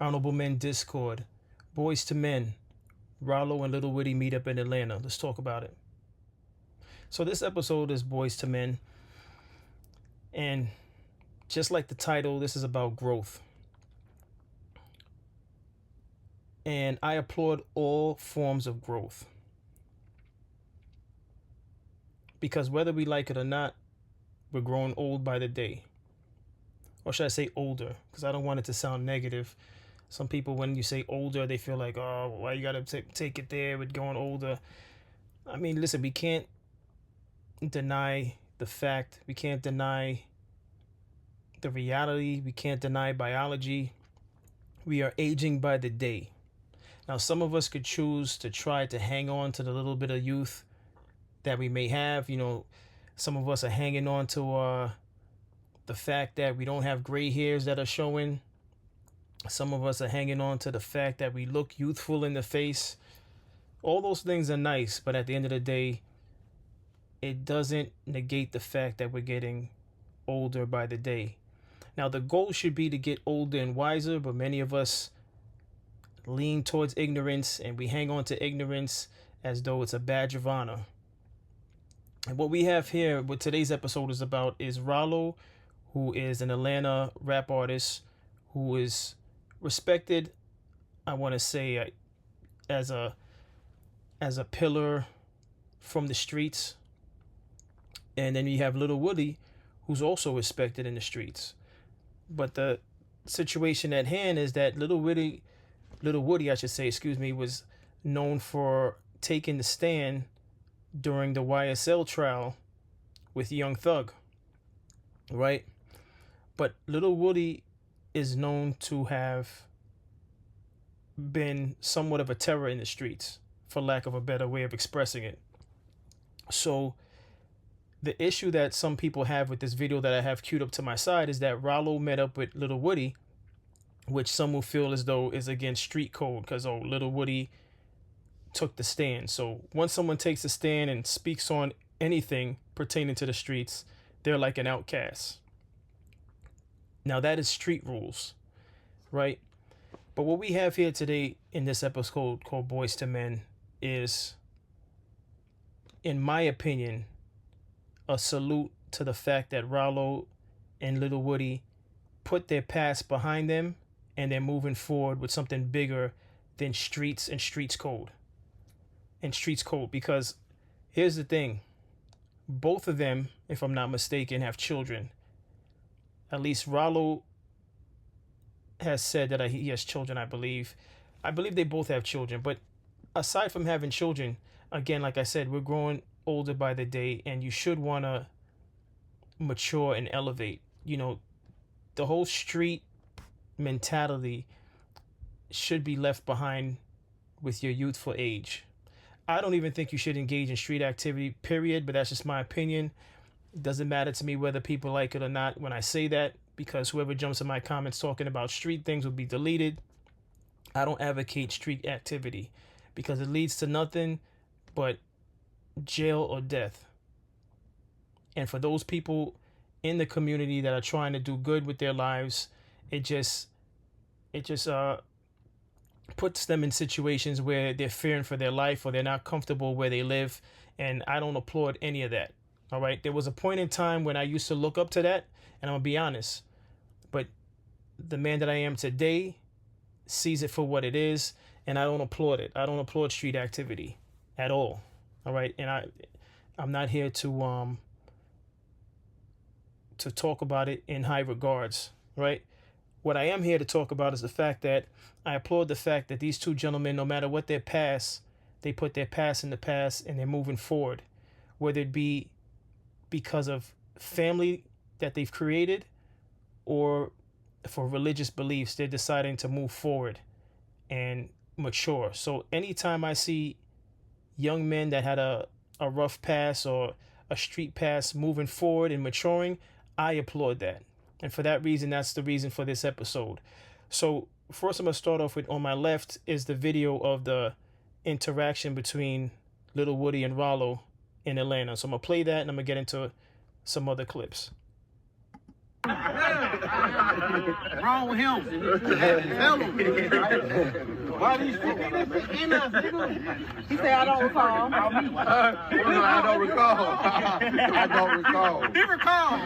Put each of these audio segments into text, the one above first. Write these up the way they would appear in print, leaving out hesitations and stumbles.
Honorable Men Discord, Boys to Men, Rollo and Little Witty meet up in Atlanta. Let's talk about it. So this episode is Boys to Men, and just like the title, this is about growth. And I applaud all forms of growth. Because whether we like it or not, we're growing old by the day. Or should I say older? Because I don't want it to sound negative. Some people, when you say older, they feel like, oh, why you gotta take it there with going older? I mean, listen, we can't deny the fact. We can't deny the reality. We can't deny biology. We are aging by the day. Now, some of us could choose to try to hang on to the little bit of youth that we may have. You know, some of us are hanging on to the fact that we don't have gray hairs that are showing. Some of us are hanging on to the fact that we look youthful in the face. All those things are nice, but at the end of the day, it doesn't negate the fact that we're getting older by the day. Now, the goal should be to get older and wiser, but many of us lean towards ignorance and we hang on to ignorance as though it's a badge of honor. And what we have here, what today's episode is about, is Rollo, who is an Atlanta rap artist who is respected, I want to say, as a pillar from the streets. And then you have Little Woody, who's also respected in the streets. But the situation at hand is that Little Woody, I should say, was known for taking the stand during the YSL trial with Young Thug, right? But Little Woody is known to have been somewhat of a terror in the streets, for lack of a better way of expressing it. So the issue that some people have with this video that I have queued up to my side is that Rollo met up with Little Woody, which some will feel as though is against street code because, oh, Little Woody took the stand. So once someone takes a stand and speaks on anything pertaining to the streets, they're like an outcast. Now, that is street rules, right? But what we have here today in this episode called Boys to Men is, in my opinion, a salute to the fact that Rollo and Little Woody put their past behind them and they're moving forward with something bigger than streets and streets code. And streets code, because here's the thing. Both of them, if I'm not mistaken, have children. At least Rollo has said that he has children, I believe. I believe they both have children. But aside from having children, again, like I said, we're growing older by the day, and you should want to mature and elevate. You know, the whole street mentality should be left behind with your youthful age. I don't even think you should engage in street activity, period, but that's just my opinion. It doesn't matter to me whether people like it or not when I say that, because whoever jumps in my comments talking about street things will be deleted. I don't advocate street activity because it leads to nothing but jail or death. And for those people in the community that are trying to do good with their lives, it just puts them in situations where they're fearing for their life or they're not comfortable where they live. And I don't applaud any of that. All right. There was a point in time when I used to look up to that, and I'm gonna be honest, but the man that I am today sees it for what it is, and I don't applaud it. I don't applaud street activity at all. All right. And I'm not here to talk about it in high regards. Right. What I am here to talk about is the fact that I applaud the fact that these two gentlemen, no matter what their past, they put their past in the past and they're moving forward, whether it be because of family that they've created or for religious beliefs, they're deciding to move forward and mature. So anytime I see young men that had a rough past or a street past moving forward and maturing, I applaud that. And for that reason, that's the reason for this episode. So first I'm going to start off with, on my left is the video of the interaction between Little Woody and Rollo in Atlanta. So I'm going to play that and I'm going to get into some other clips. Wrong with him. Tell him. Why these people in us, nigga? He said, I don't recall. No, I don't recall. I don't recall. He recall.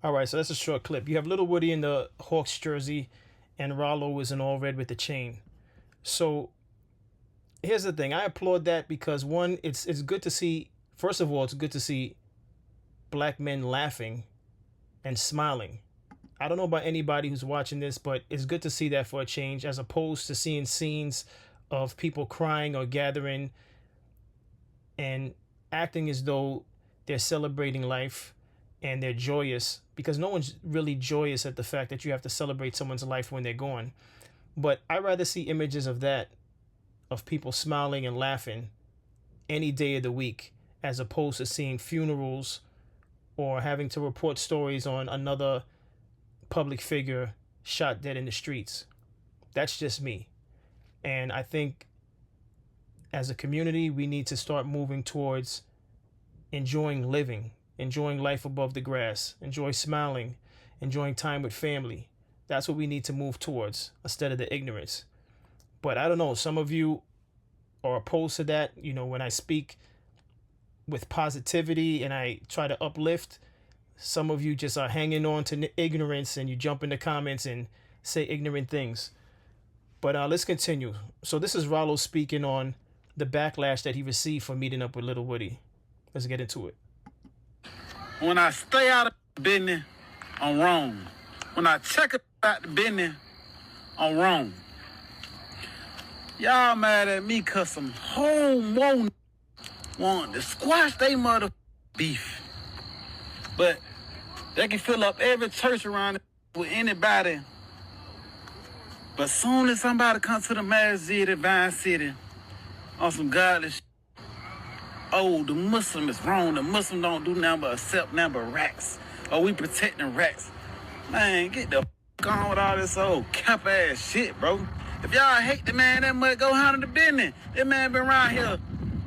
All right, so that's a short clip. You have Little Woody in the Hawks jersey, and Rollo is in all red with the chain. So here's the thing. I applaud that because one, it's good to see. First of all, it's good to see black men laughing and smiling. I don't know about anybody who's watching this, but it's good to see that for a change, as opposed to seeing scenes of people crying or gathering and acting as though they're celebrating life and they're joyous, because no one's really joyous at the fact that you have to celebrate someone's life when they're gone. But I rather see images of that, of people smiling and laughing any day of the week, as opposed to seeing funerals or having to report stories on another public figure shot dead in the streets. That's just me. And I think as a community, we need to start moving towards enjoying living, enjoying life above the grass, enjoy smiling, enjoying time with family. That's what we need to move towards instead of the ignorance. But I don't know, some of you are opposed to that. You know, when I speak with positivity and I try to uplift, some of you just are hanging on to ignorance and you jump in the comments and say ignorant things. But let's continue. So this is Rollo speaking on the backlash that he received for meeting up with Little Woody. Let's get into it. When I stay out of business, I'm wrong. When I check out the business, I'm wrong. Y'all mad at me cause some homo want to squash they mother beef. But they can fill up every church around with anybody. But soon as somebody comes to the Masjid at Vine City on some godly shit, oh, the Muslim is wrong. The Muslim don't do nothing but accept nothing but racks. Oh, we protecting racks. Man, get the on with all this old cap ass shit, bro. If y'all hate the man that much, go handle the business. That man been around here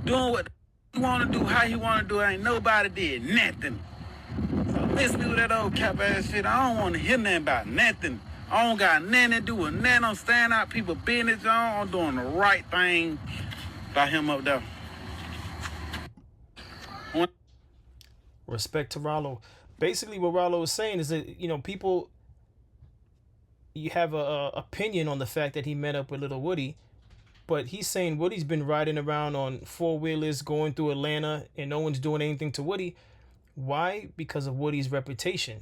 doing what he want to do, how he want to do. Ain't nobody did nothing. So miss me with that old cap ass shit. I don't want to hear nothing about nothing. I don't got nothing to do with nothing. I'm staying out people business on. I'm doing the right thing by him up there. Respect to Rollo. Basically, what Rollo is saying is that, you know, people, you have a opinion on the fact that he met up with Little Woody, but he's saying Woody's been riding around on four-wheelers going through Atlanta and no one's doing anything to Woody. Why? Because of Woody's reputation.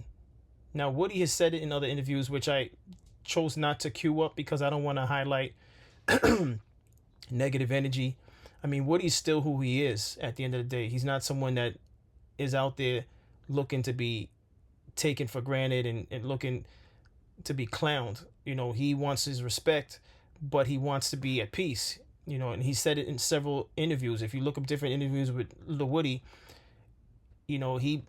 Now, Woody has said it in other interviews, which I chose not to cue up because I don't want to highlight negative energy. I mean, Woody's still who he is at the end of the day. He's not someone that is out there looking to be taken for granted and looking to be clowned. You know, he wants his respect, but he wants to be at peace. You know, and he said it in several interviews. If you look up different interviews with Lil Woody, you know, he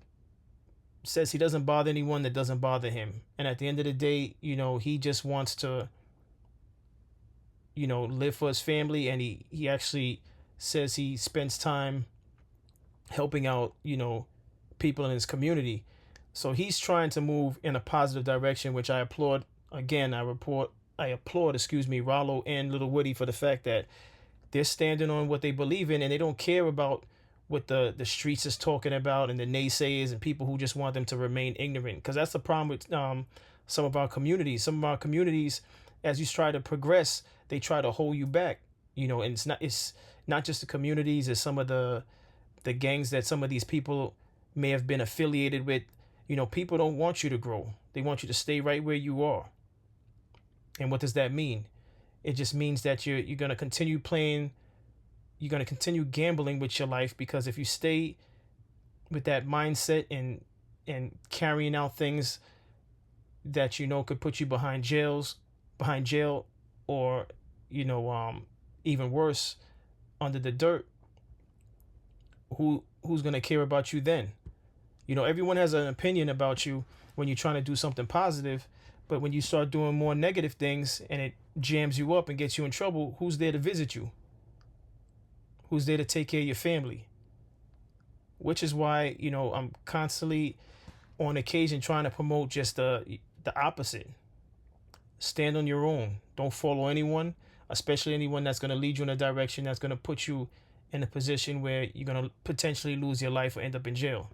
says he doesn't bother anyone that doesn't bother him. And at the end of the day, you know, he just wants to, you know, live for his family. And he actually says he spends time helping out, you know, people in his community. So he's trying to move in a positive direction, which I applaud. Again, I applaud, Rollo and Little Woody for the fact that they're standing on what they believe in and they don't care about what the streets is talking about and the naysayers and people who just want them to remain ignorant. Because that's the problem with some of our communities. Some of our communities, as you try to progress, they try to hold you back. You know, and it's not just the communities, it's some of the gangs that some of these people may have been affiliated with. You know, people don't want you to grow. They want you to stay right where you are. And what does that mean? It just means that you're going to continue playing, you're going to continue gambling with your life, because if you stay with that mindset and carrying out things that you know could put you behind jail, or, you know, even worse, under the dirt, who's going to care about you then? You know, everyone has an opinion about you when you're trying to do something positive, but when you start doing more negative things and it jams you up and gets you in trouble, who's there to visit you? who's there to take care of your family. Which is why, you know, I'm constantly on occasion trying to promote just the opposite. Stand on your own. Don't follow anyone, especially anyone that's going to lead you in a direction that's going to put you in a position where you're going to potentially lose your life or end up in jail.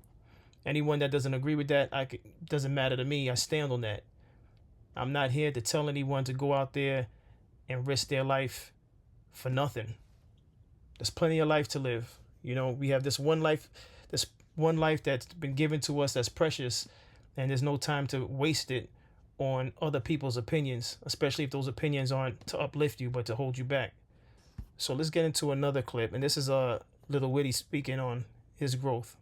Anyone that doesn't agree with that, doesn't matter to me. I stand on that. I'm not here to tell anyone to go out there and risk their life for nothing. There's plenty of life to live. You know, we have this one life that's been given to us that's precious, and there's no time to waste it on other people's opinions, especially if those opinions aren't to uplift you but to hold you back. So let's get into another clip, and this is Lil Woody speaking on his growth.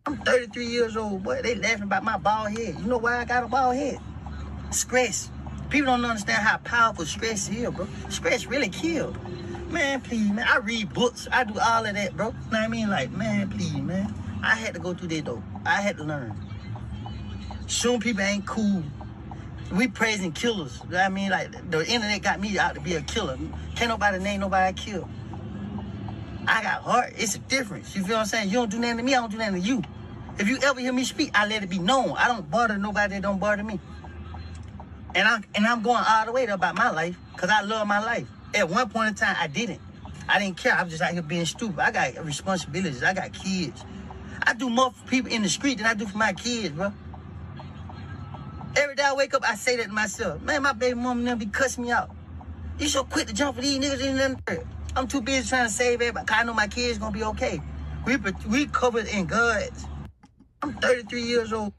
I'm 33 years old, boy. They laughing about my bald head. You know why I got a bald head? Stress. People don't understand how powerful stress is, bro. Stress really kills. Man, please, man. I read books. I do all of that, bro. You know what I mean? Like, man, please, man. I had to go through that, though. I had to learn. Some people ain't cool. We praising killers. You know what I mean? Like, the internet got me out to be a killer. Can't nobody name nobody I killed. I got heart. It's a difference. You feel what I'm saying? You don't do nothing to me, I don't do nothing to you. If you ever hear me speak, I let it be known. I don't bother nobody that don't bother me. And I'm going all the way about my life because I love my life. At one point in time, I didn't. I didn't care. I was just out here being stupid. I got responsibilities. I got kids. I do more for people in the street than I do for my kids, bro. Every day I wake up, I say that to myself. Man, my baby mama never be cussing me out. You so quick to jump for these niggas in there. I'm too busy trying to save everybody because I know my kids gonna be okay. We covered in God. I'm 33 years old.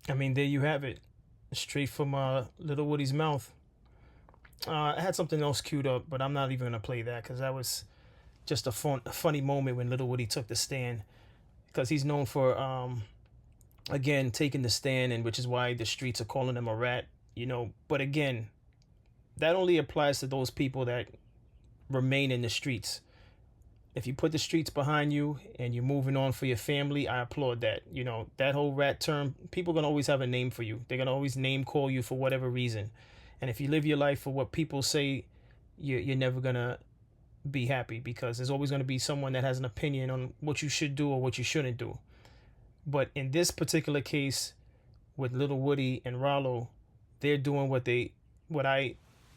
I mean, there you have it. Straight from Lil Woody's mouth. I had something else queued up, but I'm not even going to play that because that was just a funny moment when Lil Woody took the stand. Because he's known for, again, taking the stand, and which is why the streets are calling him a rat, you know. But again, that only applies to those people that remain in the streets. If you put the streets behind you and you're moving on for your family, I applaud that. You know, that whole rat term, people are going to always have a name for you. They're going to always name call you for whatever reason. And if you live your life for what people say, you're never going to be happy because there's always going to be someone that has an opinion on what you should do or what you shouldn't do. But in this particular case with Lil Woody and Rollo, they're doing what I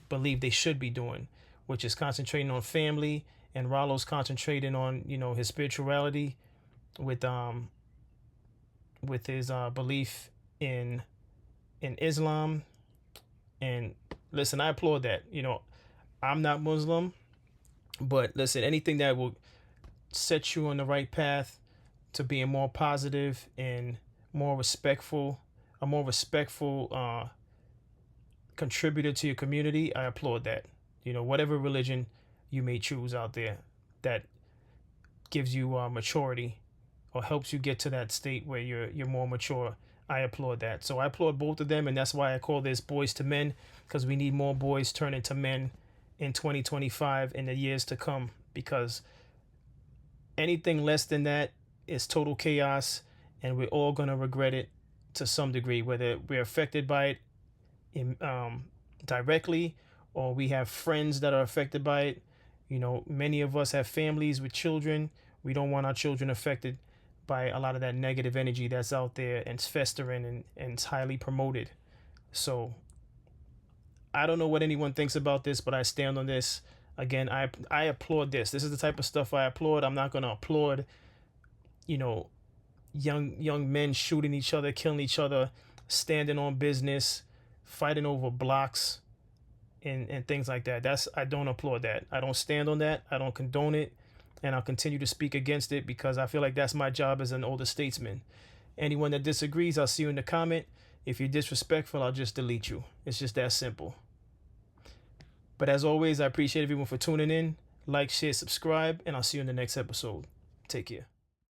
believe they should be doing, which is concentrating on family. And Rollo's concentrating on, you know, his spirituality with his belief in Islam. And listen, I applaud that. You know, I'm not Muslim, but listen, anything that will set you on the right path to being more positive and more respectful, a more respectful contributor to your community, I applaud that. You know, whatever religion you may choose out there that gives you maturity or helps you get to that state where you're more mature, I applaud that. So I applaud both of them, and that's why I call this Boys to Men, because we need more boys turning to men in 2025 and the years to come, because anything less than that is total chaos, and we're all going to regret it to some degree, whether we're affected by it directly or we have friends that are affected by it. You know, many of us have families with children. We don't want our children affected by a lot of that negative energy that's out there and it's festering and it's highly promoted. So I don't know what anyone thinks about this, but I stand on this. Again, I applaud this. This is the type of stuff I applaud. I'm not going to applaud, you know, young men shooting each other, killing each other, standing on business, fighting over blocks and things like that. I don't applaud that. I don't stand on that. I don't condone it. And I'll continue to speak against it because I feel like that's my job as an older statesman. Anyone that disagrees, I'll see you in the comment. If you're disrespectful, I'll just delete you. It's just that simple. But as always, I appreciate everyone for tuning in. Like, share, subscribe, and I'll see you in the next episode. Take care.